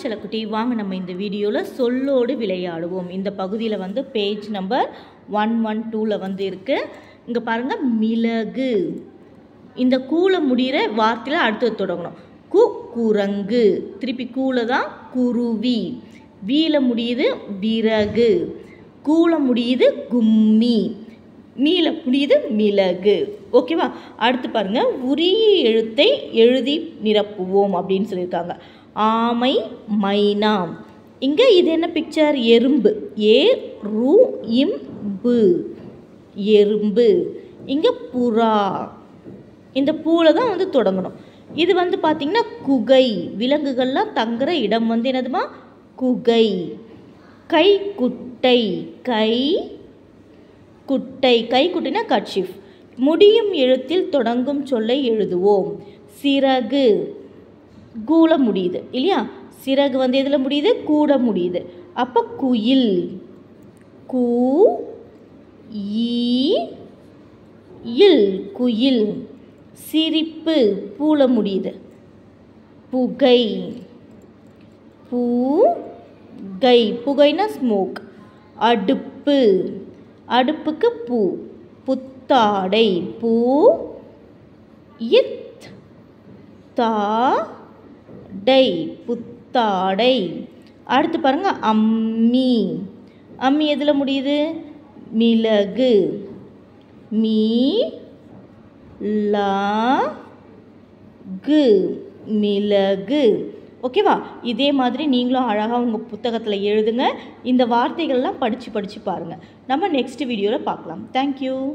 செல்லக்குட்டி வாங்க நம்ம இந்த வீடியோவில் சொல்லோடு விளையாடுவோம். இந்த பகுதியில் வந்து பேஜ் நம்பர் 112 வந்து இருக்குது. இங்கே பாருங்கள், மிளகு. இந்த கூல முடிகிற வார்த்தையில் அடுத்து தொடங்கணும். குரங்கு, திருப்பி கூல தான் குருவி, வீல முடியுது விறகு, கூல முடியுது கும்மி, மீல முடியுது மிளகு. ஓகேவா? அடுத்து பாருங்கள், உரிய எழுத்தை எழுதி நிரப்புவோம் அப்படின்னு சொல்லியிருக்காங்க. ஆமை, மைனா. இங்கே இது என்ன பிக்சர்? எறும்பு, ஏ-ரு-இம்-பு, எறும்பு. இங்கே புறா, இந்த பூல தான் வந்து தொடங்கணும். இது வந்து பார்த்திங்கன்னா குகை, விலங்குகள்லாம் தங்குற இடம் வந்து என்னதுமா? குகை. கைக்குட்டை, கைக்குட்டை, கைக்குட்டைனா கர்ச்சீஃப். முடியும் எழுத்தில் தொடங்கும் சொல்லை எழுதுவோம். சிறகு, கூல முடியுது இல்லையா? சிறகு வந்து எதில் முடியுது? கூட முடியுது. அப்போ குயில், கு-இ-இல், குயில். சிரிப்பு, பூல முடியுது. புகை, பூகை, புகைனா ஸ்மோக். அடுப்பு, அடுப்புக்கு பூ. புத்தாடை, பூ-இத்-தா-டை, புத்தாடை. அடுத்து பாருங்க, அம்மி. அம்மி எதில் முடியுது? மிளகு, மீ-லா-கு, மிளகு. ஓகேவா? இதே மாதிரி நீங்களும் அழகாக உங்கள் புத்தகத்தில் எழுதுங்க. இந்த வார்த்தைகள்லாம் படித்து பாருங்கள். நம்ம நெக்ஸ்ட் வீடியோவில் பார்க்கலாம். தேங்க்யூ.